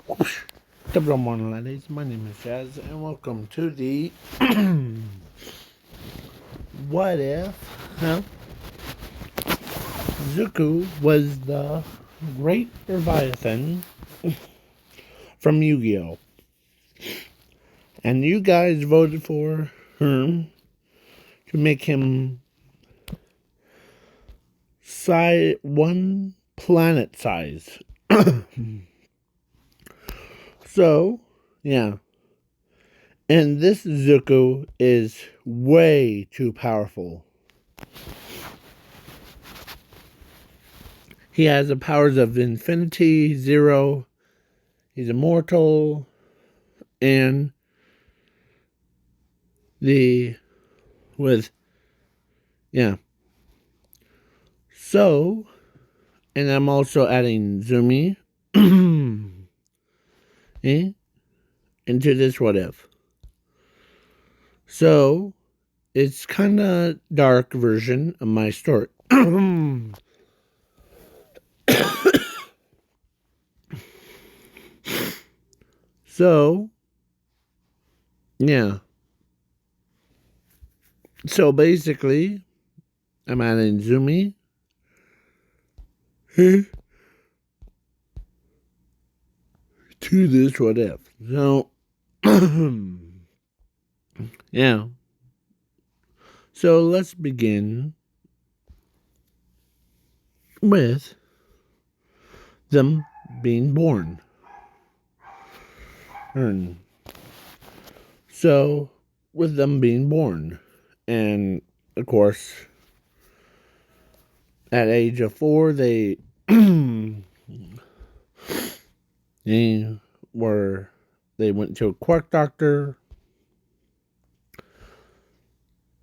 Top of the morning, ladies. My name is Jazz, and welcome to the What If Izuku was the Great Leviathan from Yu-Gi-Oh! And you guys voted for him to make him one planet size. So, yeah. And this Izuku is way too powerful. He has the powers of infinity, zero. He's immortal, and yeah. So, and I'm also adding Zumi into this what if. So, it's kind of dark version of my story. So, yeah. So basically, I'm adding Zumi to this what if. So, yeah. So let's begin with them being born. So, with them being born. And, of course, at age of 4, they they went to a quirk doctor.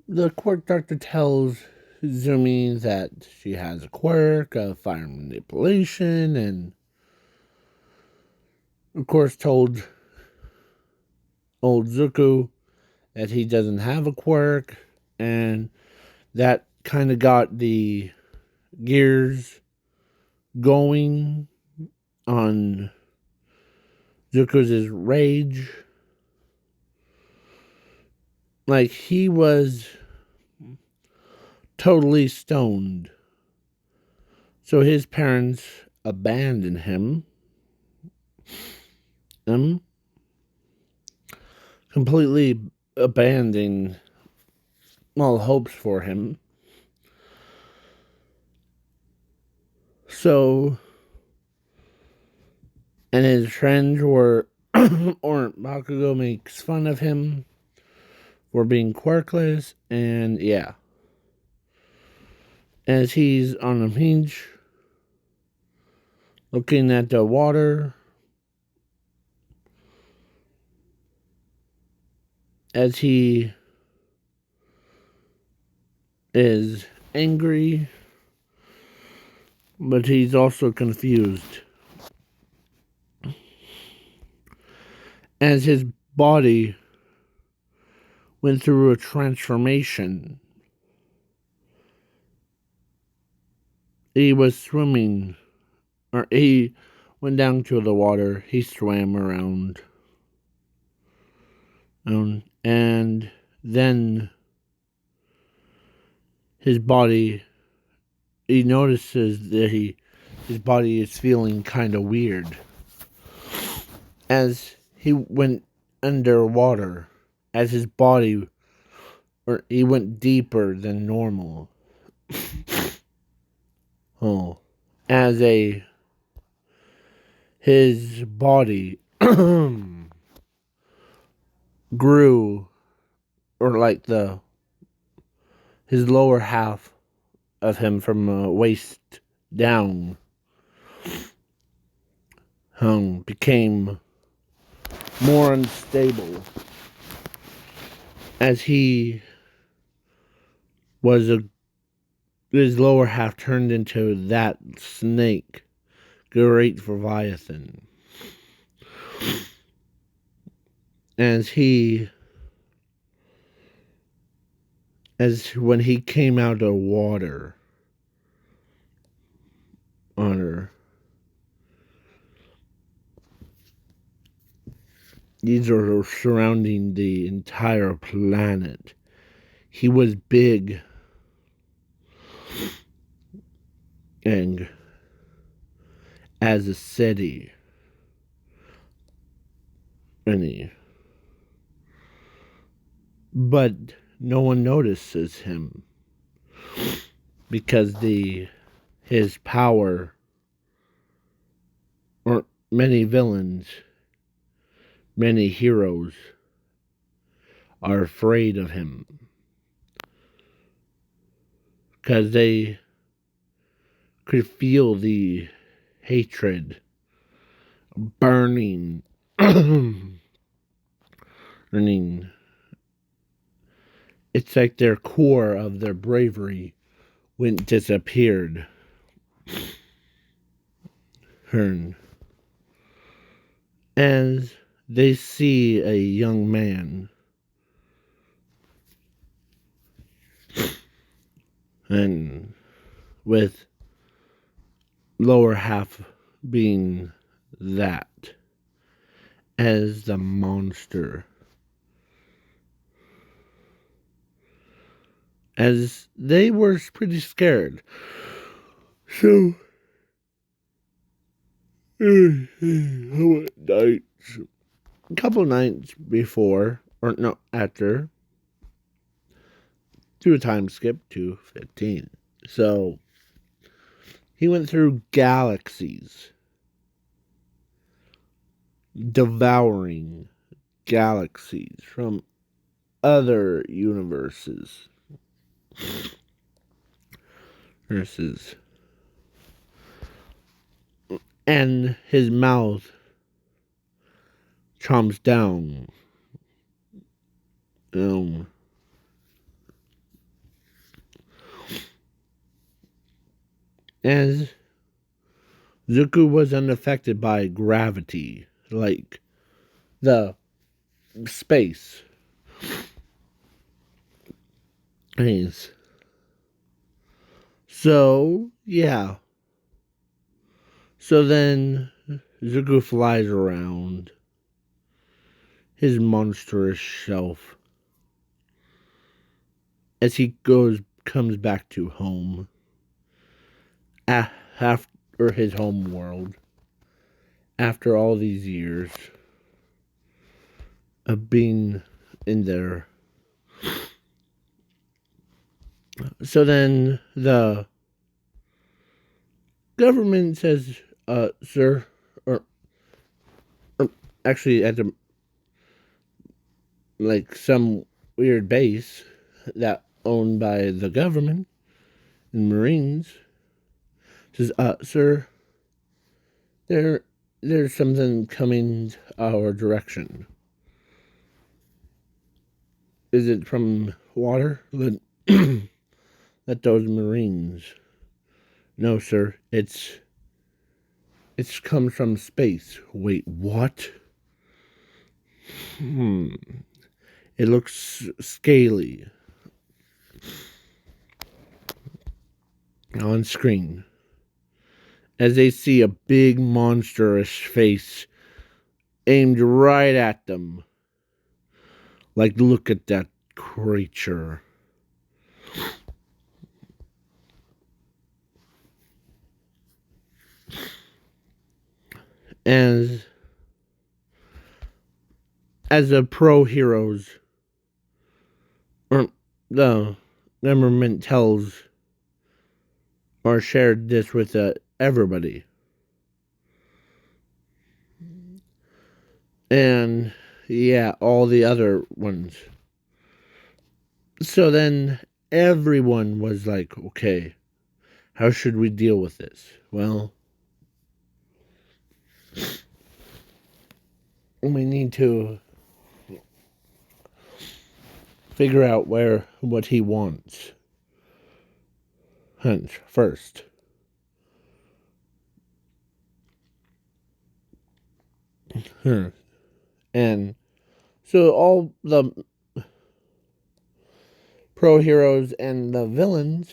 The quirk doctor tells Zumi that she has a quirk of fire manipulation, and of course told old Zuko that he doesn't have a quirk, and that kind of got the gears going on Zuko's rage. Like, he was totally stoned. So his parents abandoned him. Completely abandoning all hopes for him. So, and his friends were, or Bakugo makes fun of him for being quirkless, and yeah. As he's on a beach, looking at the water, as he is angry, but he's also confused. As his body went through a transformation, he was swimming, or he went down to the water, he swam around, and then his body, he notices that his body is feeling kind of weird. As he went underwater, as his body, or he went deeper than normal. As his body grew, or like his lower half of him from waist down became more unstable, as his lower half turned into that snake, great leviathan. As when he came out of water on her, These are surrounding the entire planet. He was big and as a city. But no one notices him because his power, or many villains, many heroes are afraid of him because they could feel the hatred burning burning. It's like their core of their bravery went disappeared. Hearn. As they see a young man and with lower half being that as the monster, as they were pretty scared. So a couple nights before, or no, after, do a time skip to 15. So he went through galaxies, devouring galaxies from other universes. And his mouth chomps down. As Izuku was unaffected by gravity, like the space. So, yeah. So then Izuku flies around his monstrous self as he comes back to home after his home world after all these years of being in there. So then the government says, sir, or actually at the, like some weird base that owned by the government and Marines, says, sir, there's something coming our direction. Is it from water? Let those Marines. No, sir. It's comes from space. Wait, what? It looks scaly on screen as they see a big monstrous face aimed right at them. Like, look at that creature. As the pro heroes, or the government tells or shared this with everybody. And yeah, all the other ones. So then everyone was like, okay, how should we deal with this? Well, we need to figure out what he wants. Hunch first. And so all the pro heroes and the villains,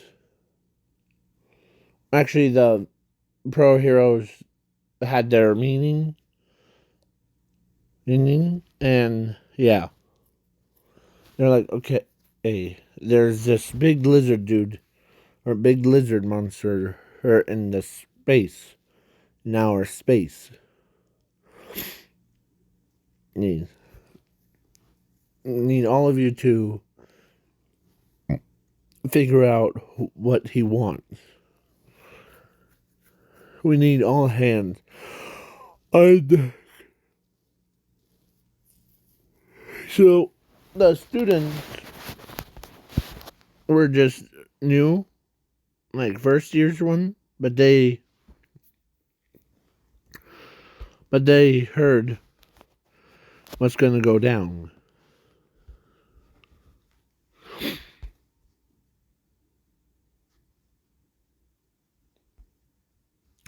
actually the pro heroes had their meaning, And yeah, they're like, okay, hey, there's this big lizard dude, or big lizard monster in the space, in our space. Need all of you to figure out what he wants. We need all hands. So the students were just new, like first year's one, but they heard what's going to go down.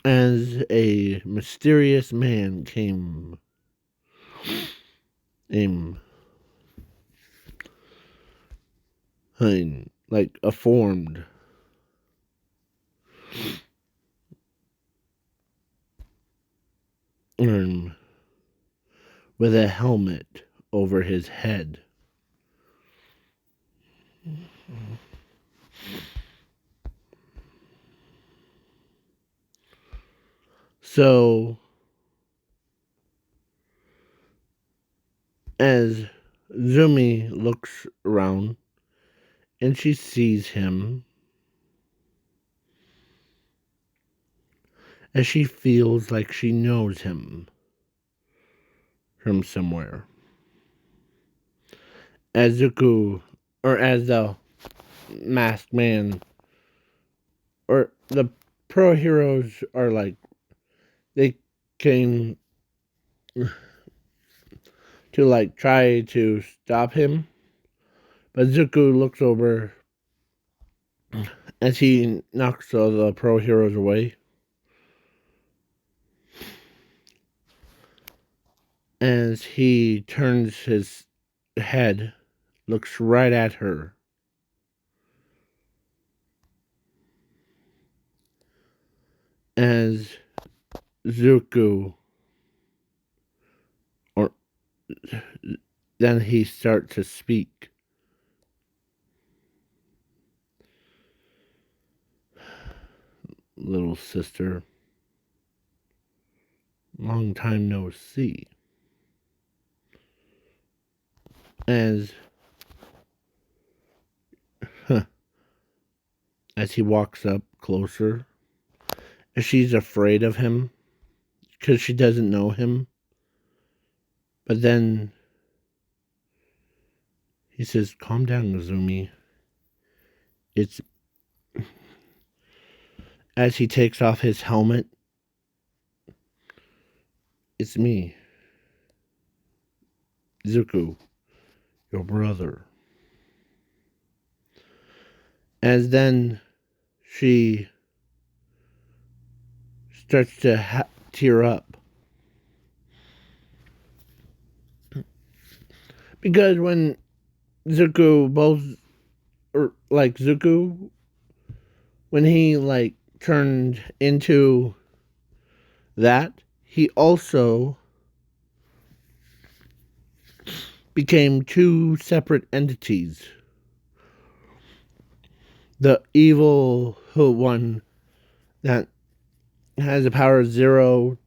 As a mysterious man came in, like a formed with a helmet over his head. So, as Zumi looks around and she sees him, as she feels like she knows him from somewhere. As Izuku, or as the masked man, or the pro heroes are like, they came to like try to stop him, but Izuku looks over as he knocks all the pro heroes away. As he turns his head, looks right at her. As Izuku, or then he starts to speak. Little sister, long time no see. As as he walks up closer, she's afraid of him because she doesn't know him. But then he says, "Calm down, Nozomi." It's as he takes off his helmet. It's me, Izuku, your brother. As then she starts to tear up. Because when Zuko, when he like turned into that, he also became two separate entities. The evil one that has the power of zero,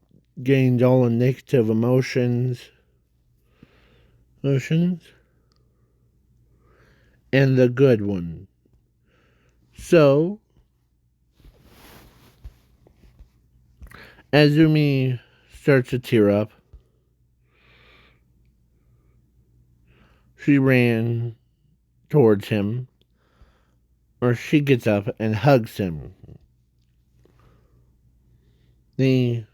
gains all the negative emotions, and the good one. So, Azumi starts to tear up. She ran towards him, or she gets up and hugs him. The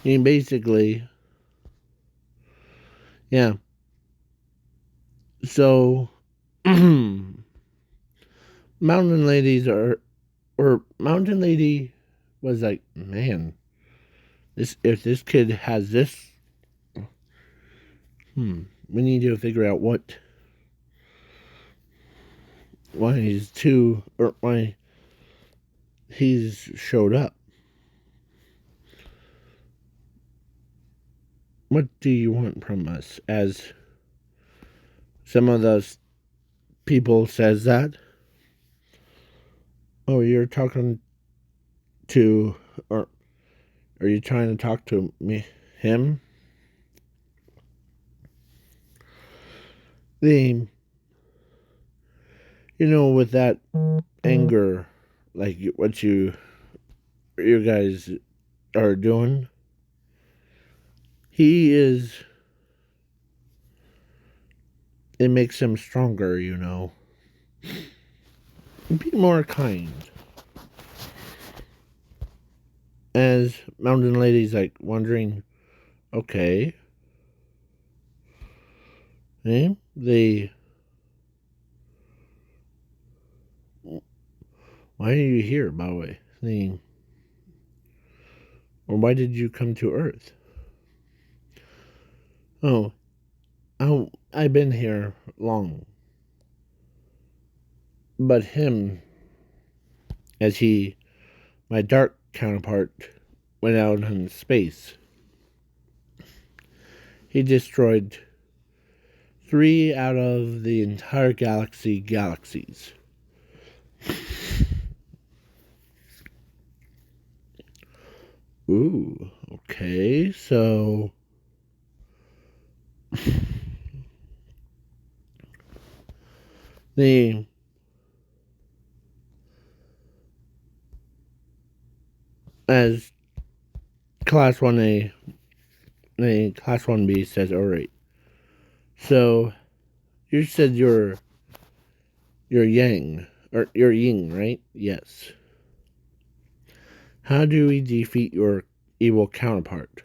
He basically, yeah. So, Mountain Ladies or Mountain Lady was like, man, if this kid has this, we need to figure out why he's showed up. What do you want from us? As some of those people says that. Oh, you're talking to, or are you trying to talk to me, him? The, with that anger, like what you guys are doing, it makes him stronger, Be more kind. As Mountain Lady's like wondering, okay, why are you here, by the way? Or why did you come to Earth? Oh, I've been here long. But him, my dark counterpart, went out in space. He destroyed 3 out of the entire galaxies. Ooh, okay, so the as Class 1A, Class 1B says, alright. So, you said you're Yang, or you're Ying, right? Yes. How do we defeat your evil counterpart?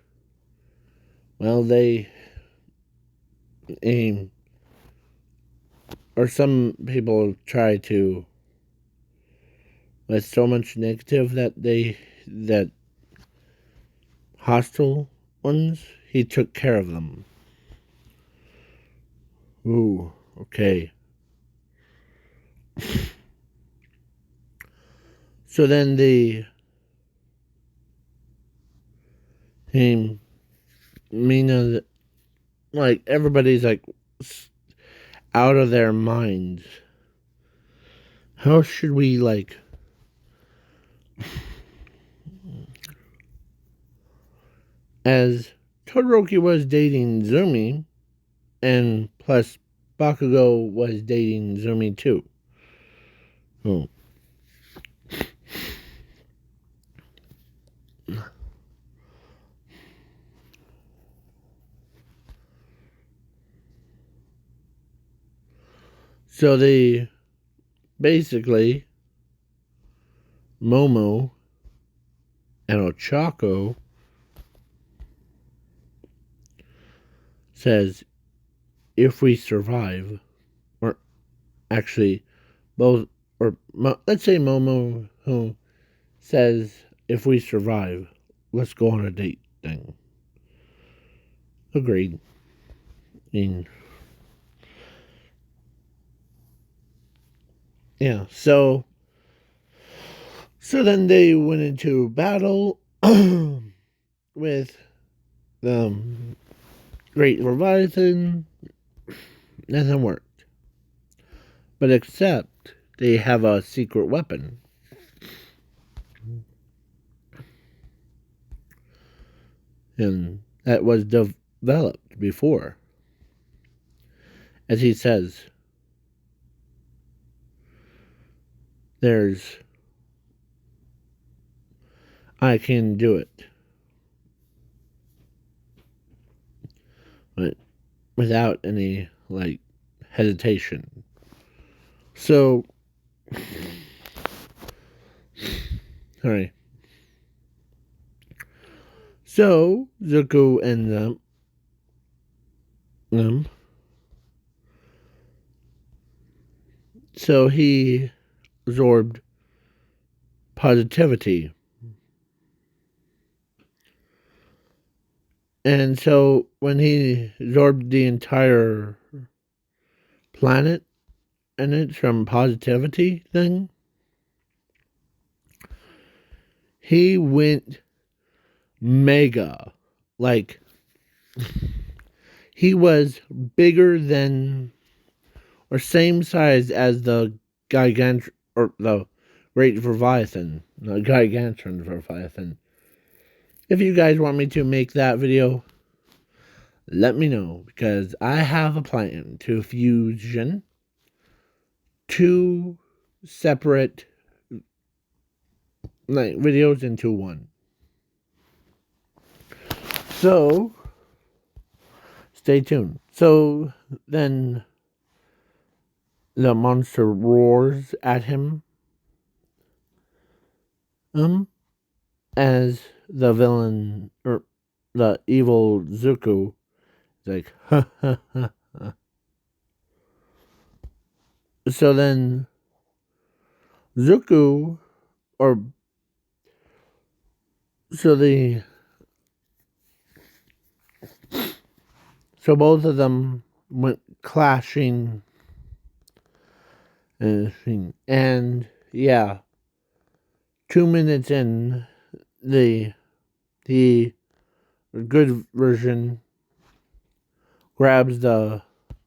Well, they aim, or some people try to, with so much negative that hostile ones, he took care of them. Ooh, okay. So then the team, Mina, like everybody's like out of their minds. How should we as Todoroki was dating Zumi, and plus Bakugo was dating Zumi too. Oh. So they basically Momo and Ochako says if we survive, or actually both, or let's say Momo who says if we survive, let's go on a date thing. Agreed. Yeah, so then they went into battle with the Great Leviathan. Nothing worked. But except they have a secret weapon. And that was developed before. As he says, I can do it. But without any, hesitation. So, sorry. So, Zuko and them. So he absorbed positivity. And so when he absorbed the entire planet and it's from positivity thing, he went mega. he was bigger than or same size as the gigant or the great leviathan, the gigantic leviathan. If you guys want me to make that video, let me know, because I have a plan to fusion two separate videos into one. So stay tuned. So then the monster roars at him, as the villain or the evil Izuku is like, ha ha ha. So then Zuku, or so the so both of them went clashing, and yeah, 2 minutes in, the good version grabs the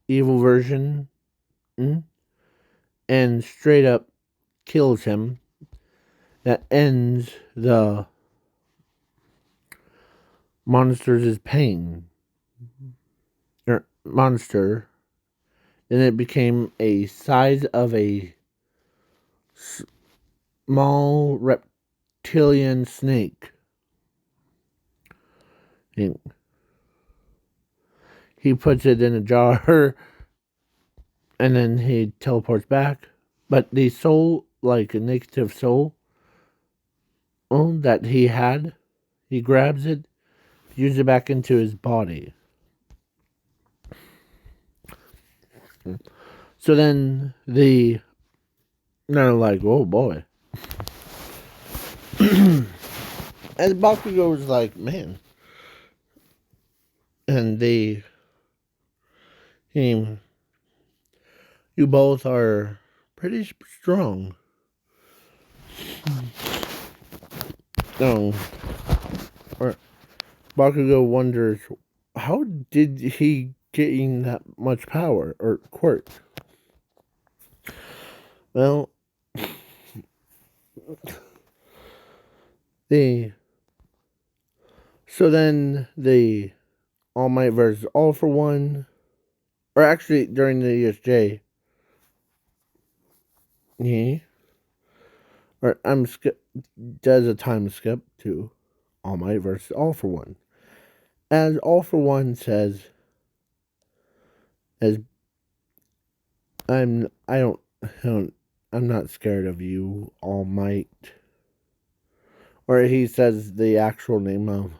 evil version, and straight up kills him. That ends the monster's pain. Monster. Then it became a size of a small reptilian snake. And he puts it in a jar, and then he teleports back. But the soul, like a negative soul, that he had, he grabs it, uses it back into his body. So then they're like, oh boy. And Bakugo was like, man. And you both are pretty strong. No. Or Bakugo wonders, how did he gain that much power or quirk? Well, so then the All Might versus All for One, or actually during the ESJ, or does a time skip to All Might versus All for One, as All for One says, as I'm not scared of you, All Might. Or he says the actual name of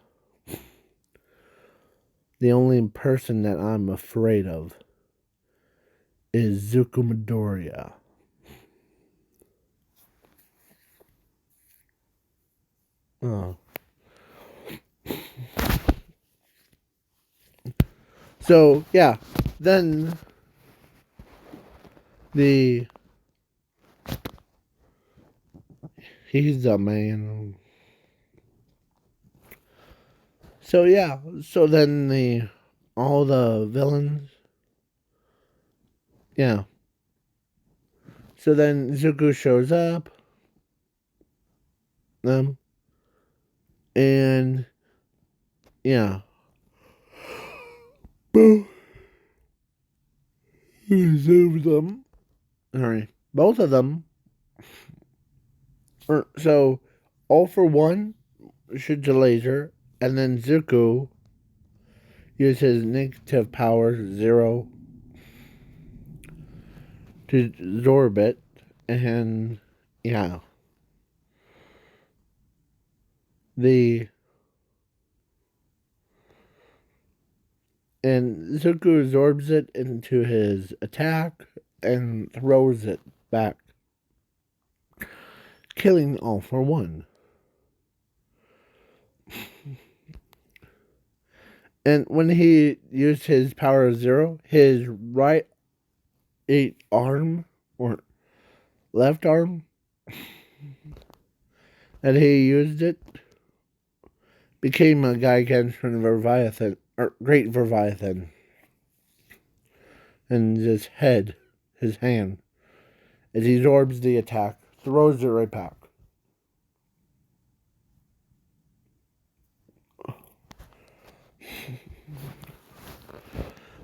the only person that I'm afraid of is Izuku Midoriya. Oh. So yeah, then he's a man. So yeah, so then all the villains, yeah. So then Izuku shows up, and yeah, both of them. Sorry, both of them. So, All for One shoots a laser, and then Zuko uses his negative power 0 to absorb it, and yeah, and Zuko absorbs it into his attack and throws it back, killing All for One. And when he used his power 0, his right arm or left arm that he used it became a gigantic leviathan, or great leviathan, and his head, his hand, as he absorbs the attack, throws it right back.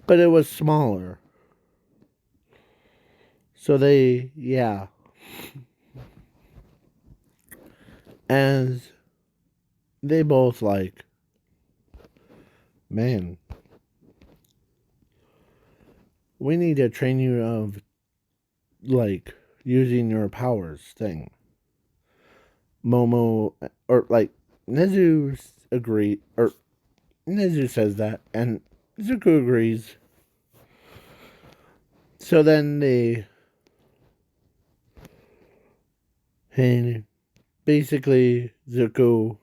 But it was smaller. So they, yeah. As they both like, man, we need to train you of, like, using your powers thing. Momo, or like, Nezu agreed, or Nezu says that, and Izuku agrees. So then they, and basically, Zuko,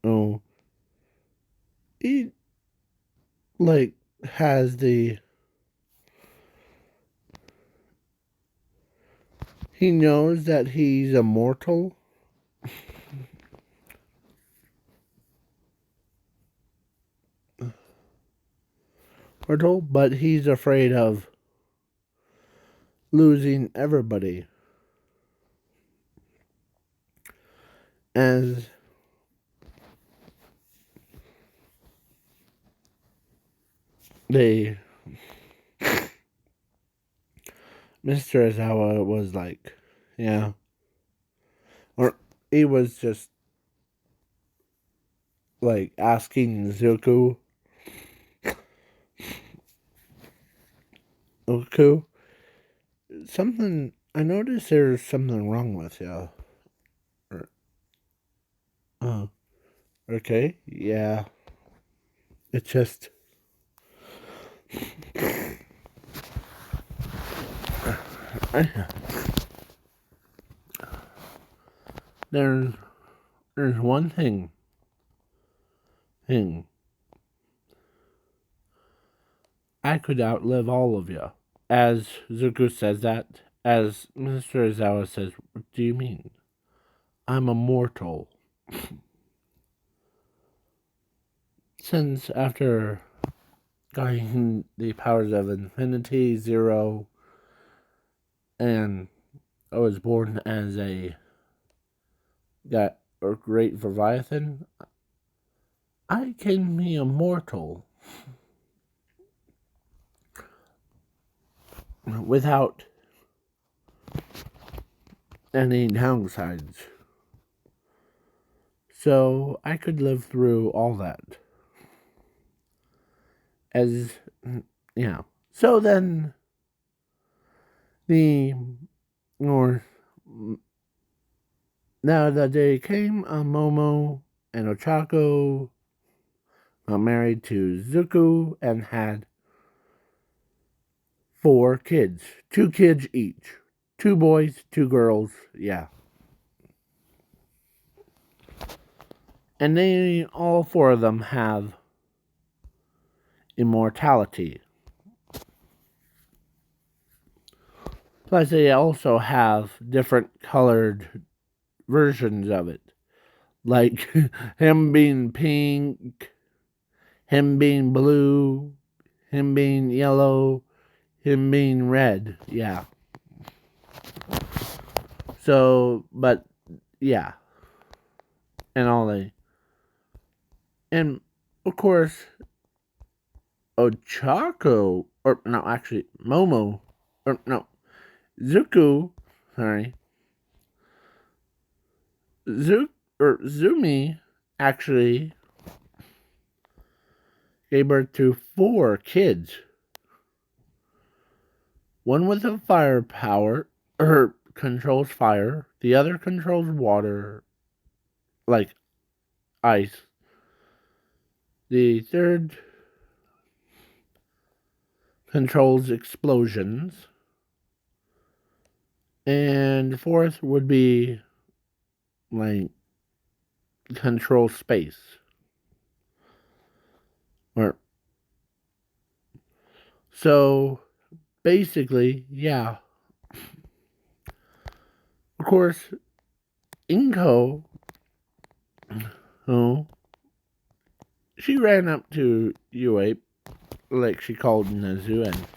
oh, he, like, has he knows that he's immortal. But he's afraid of losing everybody. As they, Mr. Azawa was like, yeah. Or he was just like asking Zuko, Uku, something, I noticed there's something wrong with you. Oh, okay, yeah. It's just, there's one thing. I could outlive all of you. As Zuko says that, as Mr. Azawa says, what do you mean? I'm immortal. Since after getting the powers of infinity, zero, and I was born as a great leviathan, I can be immortal without any downsides. So I could live through all that. As, yeah. So then, the North, now that they came, Momo and Ochako got married to Zuko and had 4 kids. 2 kids each. 2 boys, 2 girls, yeah. And they, all 4 of them have immortality. Plus, they also have different colored versions of it. Like him being pink, him being blue, him being yellow, him being red. Yeah. So, but, yeah. And all they. And, of course, Ochako, or no, actually, Momo, or no, Zuko, sorry, Zumi actually gave birth to 4 kids. One with a fire power, or controls fire. The other controls water, like ice. The third controls explosions. And the fourth would be, like, control space. Or, so, basically, yeah. Of course, Inko, who she ran up to Yue, like she called Nezu, and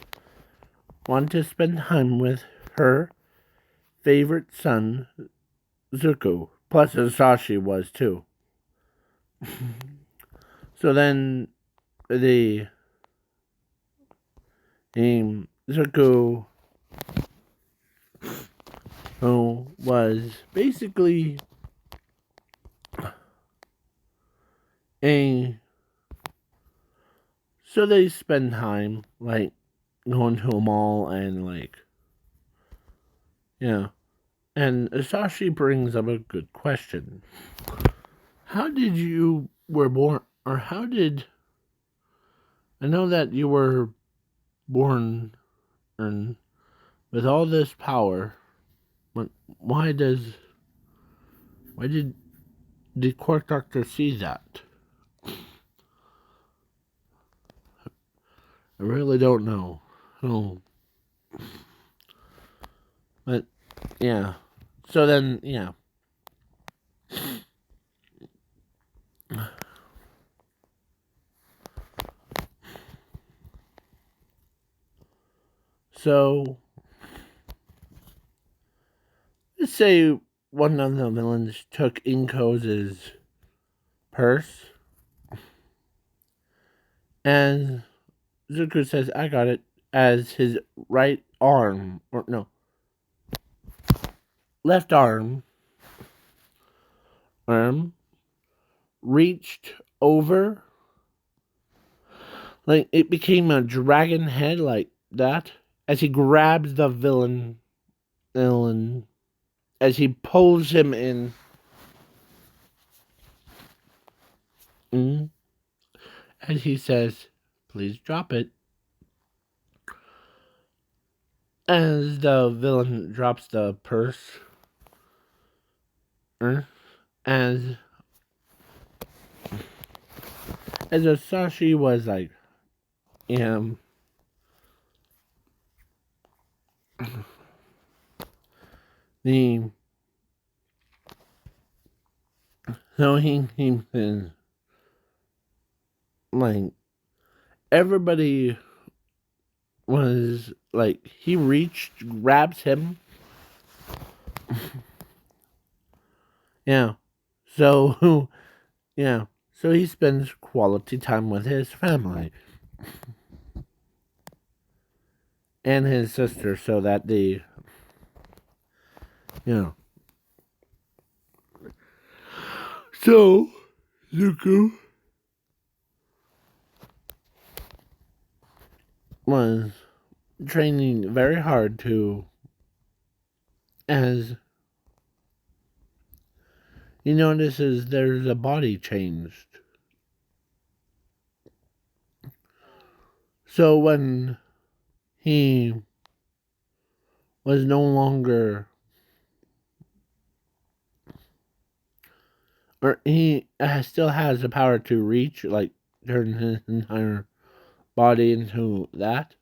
wanted to spend time with her favorite son, Zuko. Plus, Asashi was too. So then the Izuku, who was basically a, so they spend time like going to a mall and like, yeah. And Asashi brings up a good question. How did you were born, or how did, I know that you were born and with all this power, but why did the court doctor see that? I really don't know. Oh, but yeah. So then, yeah. So let's say one of the villains took Inko's purse, and Zuko says, "I got it," as his right arm, or no, left arm reached over, like it became a dragon head, like that, as he grabs the villain, as he pulls him in. As he says, "Please drop it." As the villain drops the purse, as Asashi was like, the so he like everybody was like, he reached, grabs him. Yeah. So yeah. So he spends quality time with his family and his sister, so that the, you know. So Zuko was training very hard to, as he notices there's a body changed. So when he was no longer, or he still has the power to reach, like turn his entire body into that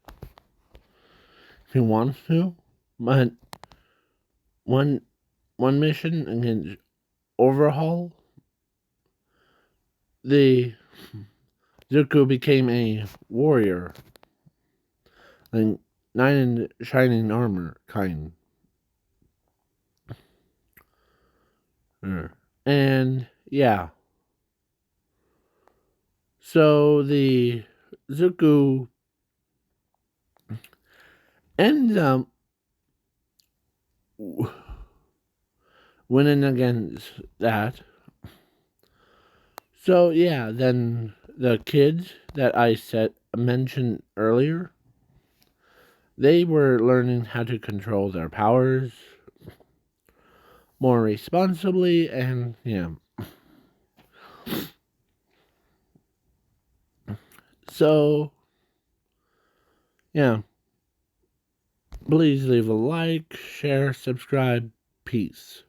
if he wants to. But one mission against Overhaul, the Zuko became a warrior, like knight in shining armor kind. And yeah. So the Zuko ends up winning against that. So yeah, then the kids that I mentioned earlier, they were learning how to control their powers more responsibly, and yeah. So yeah, please leave a like, share, subscribe. Peace.